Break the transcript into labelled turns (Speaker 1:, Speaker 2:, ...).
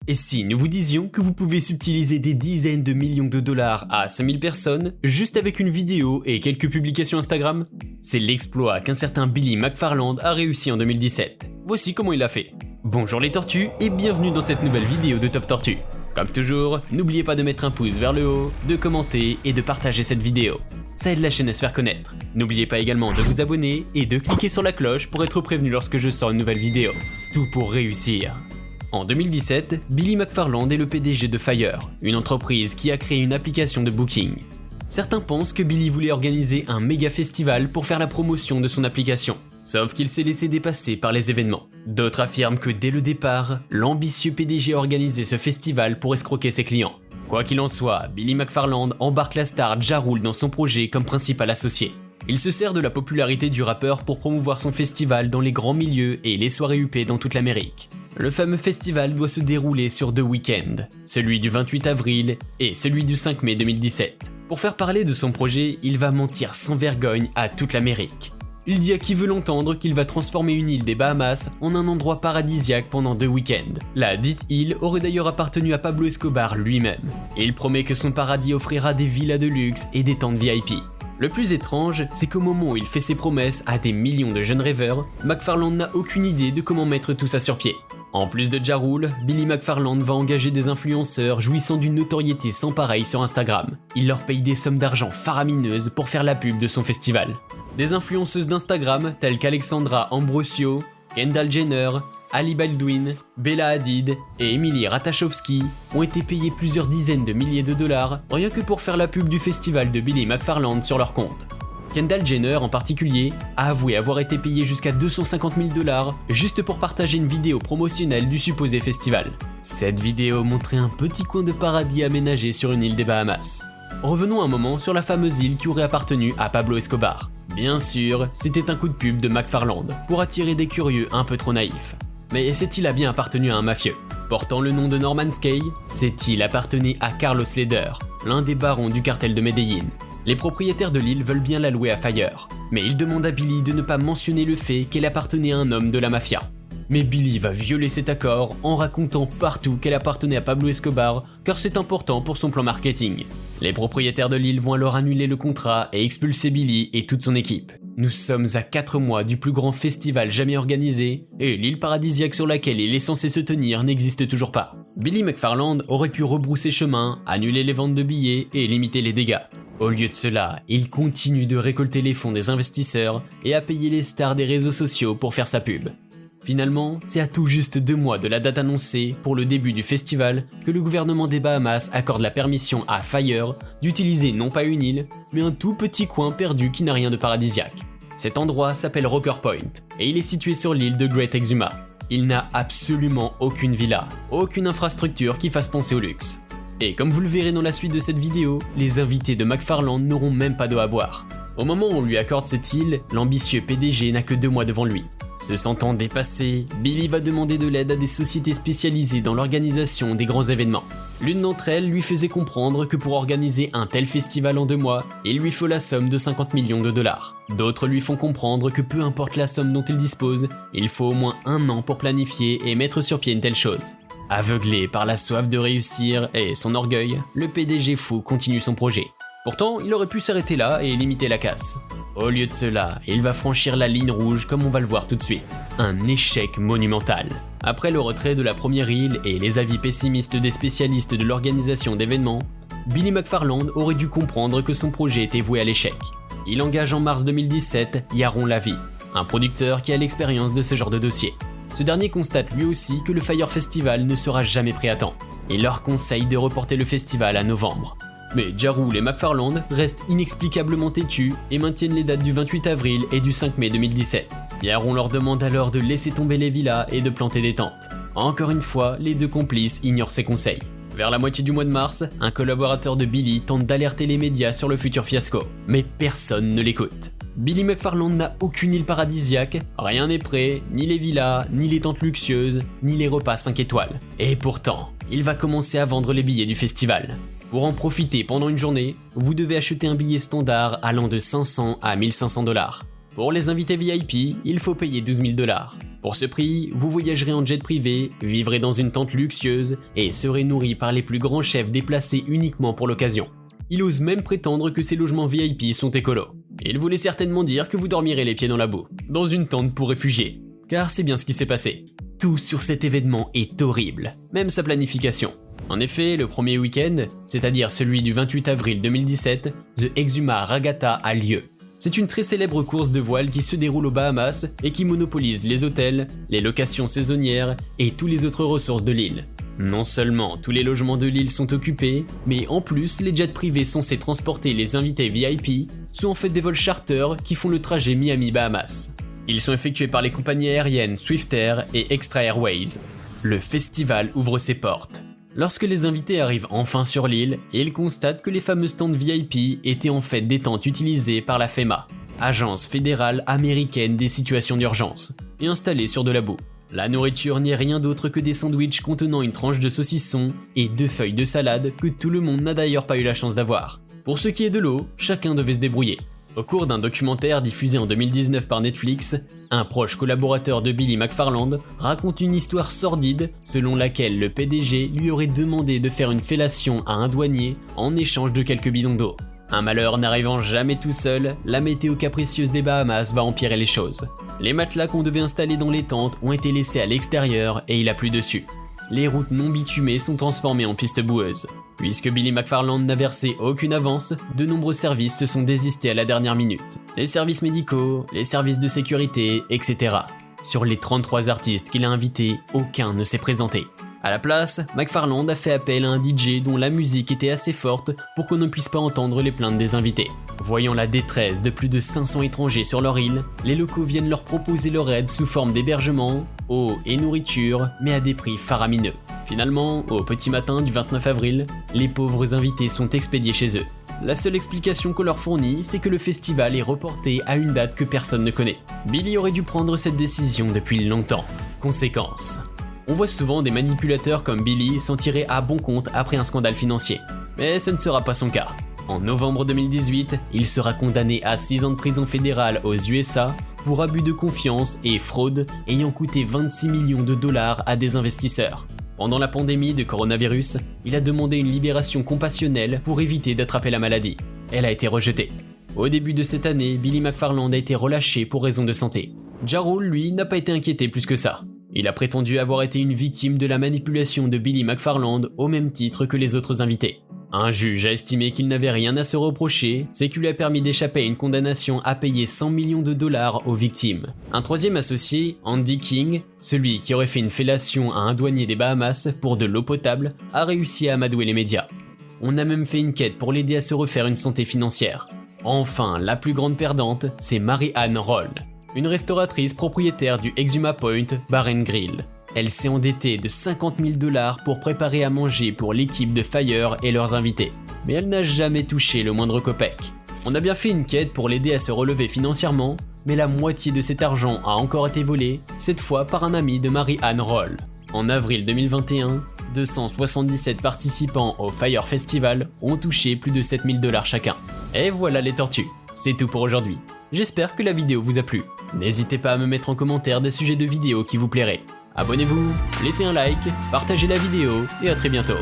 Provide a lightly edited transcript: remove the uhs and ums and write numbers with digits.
Speaker 1: Et si nous vous disions que vous pouvez subtiliser des dizaines de millions de dollars à 5000 personnes juste avec une vidéo et quelques publications Instagram? C'est l'exploit qu'un certain Billy McFarland a réussi en 2017. Voici comment il l'a fait. Bonjour les tortues et bienvenue dans cette nouvelle vidéo de Top Tortue. Comme toujours, n'oubliez pas de mettre un pouce vers le haut, de commenter et de partager cette vidéo. Ça aide la chaîne à se faire connaître. N'oubliez pas également de vous abonner et de cliquer sur la cloche pour être prévenu lorsque je sors une nouvelle vidéo. Tout pour réussir. En 2017, Billy McFarland est le PDG de Fire, une entreprise qui a créé une application de booking. Certains pensent que Billy voulait organiser un méga festival pour faire la promotion de son application, sauf qu'il s'est laissé dépasser par les événements. D'autres affirment que dès le départ, l'ambitieux PDG a organisé ce festival pour escroquer ses clients. Quoi qu'il en soit, Billy McFarland embarque la star Ja Rule dans son projet comme principal associé. Il se sert de la popularité du rappeur pour promouvoir son festival dans les grands milieux et les soirées huppées dans toute l'Amérique. Le fameux festival doit se dérouler sur 2 week-ends, celui du 28 avril et celui du 5 mai 2017. Pour faire parler de son projet, il va mentir sans vergogne à toute l'Amérique. Il dit à qui veut l'entendre qu'il va transformer une île des Bahamas en un endroit paradisiaque pendant 2 week-ends. La dite île aurait d'ailleurs appartenu à Pablo Escobar lui-même. Et il promet que son paradis offrira des villas de luxe et des tentes VIP. Le plus étrange, c'est qu'au moment où il fait ses promesses à des millions de jeunes rêveurs, McFarland n'a aucune idée de comment mettre tout ça sur pied. En plus de Ja Rule, Billy McFarland va engager des influenceurs jouissant d'une notoriété sans pareille sur Instagram. Il leur paye des sommes d'argent faramineuses pour faire la pub de son festival. Des influenceuses d'Instagram telles qu'Alexandra Ambrosio, Kendall Jenner, Ali Baldwin, Bella Hadid et Emily Ratajkowski ont été payées plusieurs dizaines de milliers de dollars rien que pour faire la pub du festival de Billy McFarland sur leur compte. Kendall Jenner en particulier a avoué avoir été payée jusqu'à 250 000 dollars juste pour partager une vidéo promotionnelle du supposé festival. Cette vidéo montrait un petit coin de paradis aménagé sur une île des Bahamas. Revenons un moment sur la fameuse île qui aurait appartenu à Pablo Escobar. Bien sûr, c'était un coup de pub de McFarland pour attirer des curieux un peu trop naïfs. Mais cette île a bien appartenu à un mafieux. Portant le nom de Norman Skay, cette île appartenait à Carlos Leder, l'un des barons du cartel de Medellín. Les propriétaires de l'île veulent bien la louer à Fire, mais ils demandent à Billy de ne pas mentionner le fait qu'elle appartenait à un homme de la mafia. Mais Billy va violer cet accord en racontant partout qu'elle appartenait à Pablo Escobar car c'est important pour son plan marketing. Les propriétaires de l'île vont alors annuler le contrat et expulser Billy et toute son équipe. Nous sommes à 4 mois du plus grand festival jamais organisé et l'île paradisiaque sur laquelle il est censé se tenir n'existe toujours pas. Billy McFarland aurait pu rebrousser chemin, annuler les ventes de billets et limiter les dégâts. Au lieu de cela, il continue de récolter les fonds des investisseurs et à payer les stars des réseaux sociaux pour faire sa pub. Finalement, c'est à tout juste 2 mois de la date annoncée pour le début du festival que le gouvernement des Bahamas accorde la permission à Fire d'utiliser non pas une île, mais un tout petit coin perdu qui n'a rien de paradisiaque. Cet endroit s'appelle Rocker Point et il est situé sur l'île de Great Exuma. Il n'a absolument aucune villa, aucune infrastructure qui fasse penser au luxe. Et comme vous le verrez dans la suite de cette vidéo, les invités de McFarland n'auront même pas d'eau à boire. Au moment où on lui accorde cette île, l'ambitieux PDG n'a que 2 mois devant lui. Se sentant dépassé, Billy va demander de l'aide à des sociétés spécialisées dans l'organisation des grands événements. L'une d'entre elles lui faisait comprendre que pour organiser un tel festival en 2 mois, il lui faut la somme de 50 millions de dollars. D'autres lui font comprendre que peu importe la somme dont il dispose, il faut au moins 1 an pour planifier et mettre sur pied une telle chose. Aveuglé par la soif de réussir et son orgueil, le PDG fou continue son projet. Pourtant, il aurait pu s'arrêter là et limiter la casse. Au lieu de cela, il va franchir la ligne rouge comme on va le voir tout de suite. Un échec monumental. Après le retrait de la première île et les avis pessimistes des spécialistes de l'organisation d'événements, Billy McFarland aurait dû comprendre que son projet était voué à l'échec. Il engage en mars 2017 Yaron Lavie, un producteur qui a l'expérience de ce genre de dossier. Ce dernier constate lui aussi que le Fire Festival ne sera jamais prêt à temps. Il leur conseille de reporter le festival à novembre. Mais Ja Rule et McFarland restent inexplicablement têtus et maintiennent les dates du 28 avril et du 5 mai 2017. Yaron leur demande alors de laisser tomber les villas et de planter des tentes. Encore une fois, les 2 complices ignorent ses conseils. Vers la moitié du mois de mars, un collaborateur de Billy tente d'alerter les médias sur le futur fiasco, mais personne ne l'écoute. Billy McFarland n'a aucune île paradisiaque, rien n'est prêt, ni les villas, ni les tentes luxueuses, ni les repas 5 étoiles. Et pourtant, il va commencer à vendre les billets du festival. Pour en profiter pendant une journée, vous devez acheter un billet standard allant de 500 à 1500 dollars. Pour les invités VIP, il faut payer 12 000 dollars. Pour ce prix, vous voyagerez en jet privé, vivrez dans une tente luxueuse et serez nourri par les plus grands chefs déplacés uniquement pour l'occasion. Il ose même prétendre que ces logements VIP sont écolos. Il voulait certainement dire que vous dormirez les pieds dans la boue, dans une tente pour réfugiés. Car c'est bien ce qui s'est passé. Tout sur cet événement est horrible, même sa planification. En effet, le premier week-end, c'est-à-dire celui du 28 avril 2017, The Exuma Regatta a lieu. C'est une très célèbre course de voile qui se déroule aux Bahamas et qui monopolise les hôtels, les locations saisonnières et toutes les autres ressources de l'île. Non seulement tous les logements de l'île sont occupés, mais en plus les jets privés censés transporter les invités VIP sont en fait des vols charter qui font le trajet Miami-Bahamas. Ils sont effectués par les compagnies aériennes Swiftair et Extra Airways. Le festival ouvre ses portes. Lorsque les invités arrivent enfin sur l'île, ils constatent que les fameux stands VIP étaient en fait des tentes utilisées par la FEMA, Agence fédérale américaine des situations d'urgence, et installées sur de la boue. La nourriture n'est rien d'autre que des sandwichs contenant une tranche de saucisson et 2 feuilles de salade que tout le monde n'a d'ailleurs pas eu la chance d'avoir. Pour ce qui est de l'eau, chacun devait se débrouiller. Au cours d'un documentaire diffusé en 2019 par Netflix, un proche collaborateur de Billy McFarland raconte une histoire sordide selon laquelle le PDG lui aurait demandé de faire une fellation à un douanier en échange de quelques bidons d'eau. Un malheur n'arrivant jamais tout seul, la météo capricieuse des Bahamas va empirer les choses. Les matelas qu'on devait installer dans les tentes ont été laissés à l'extérieur et il a plu dessus. Les routes non bitumées sont transformées en pistes boueuses. Puisque Billy McFarland n'a versé aucune avance, de nombreux services se sont désistés à la dernière minute. Les services médicaux, les services de sécurité, etc. Sur les 33 artistes qu'il a invités, aucun ne s'est présenté. À la place, McFarland a fait appel à un DJ dont la musique était assez forte pour qu'on ne puisse pas entendre les plaintes des invités. Voyant la détresse de plus de 500 étrangers sur leur île, les locaux viennent leur proposer leur aide sous forme d'hébergement, eau et nourriture, mais à des prix faramineux. Finalement, au petit matin du 29 avril, les pauvres invités sont expédiés chez eux. La seule explication qu'on leur fournit, c'est que le festival est reporté à une date que personne ne connaît. Billy aurait dû prendre cette décision depuis longtemps. Conséquence. On voit souvent des manipulateurs comme Billy s'en tirer à bon compte après un scandale financier. Mais ce ne sera pas son cas. En novembre 2018, il sera condamné à 6 ans de prison fédérale aux USA pour abus de confiance et fraude ayant coûté 26 millions de dollars à des investisseurs. Pendant la pandémie de coronavirus, il a demandé une libération compassionnelle pour éviter d'attraper la maladie. Elle a été rejetée. Au début de cette année, Billy McFarland a été relâché pour raison de santé. Ja Rule, lui, n'a pas été inquiété plus que ça. Il a prétendu avoir été une victime de la manipulation de Billy McFarland au même titre que les autres invités. Un juge a estimé qu'il n'avait rien à se reprocher, ce qui lui a permis d'échapper à une condamnation à payer 100 millions de dollars aux victimes. Un troisième associé, Andy King, celui qui aurait fait une fellation à un douanier des Bahamas pour de l'eau potable, a réussi à amadouer les médias. On a même fait une quête pour l'aider à se refaire une santé financière. Enfin, la plus grande perdante, c'est Mary-Ann Roll, une restauratrice propriétaire du Exuma Point Bar & Grill. Elle s'est endettée de 50 000 dollars pour préparer à manger pour l'équipe de Fire et leurs invités. Mais elle n'a jamais touché le moindre copec. On a bien fait une quête pour l'aider à se relever financièrement, mais la moitié de cet argent a encore été volé, cette fois par un ami de Mary-Ann Roll. En avril 2021, 277 participants au Fire Festival ont touché plus de 7 000 dollars chacun. Et voilà les tortues, c'est tout pour aujourd'hui. J'espère que la vidéo vous a plu. N'hésitez pas à me mettre en commentaire des sujets de vidéos qui vous plairaient. Abonnez-vous, laissez un like, partagez la vidéo et à très bientôt.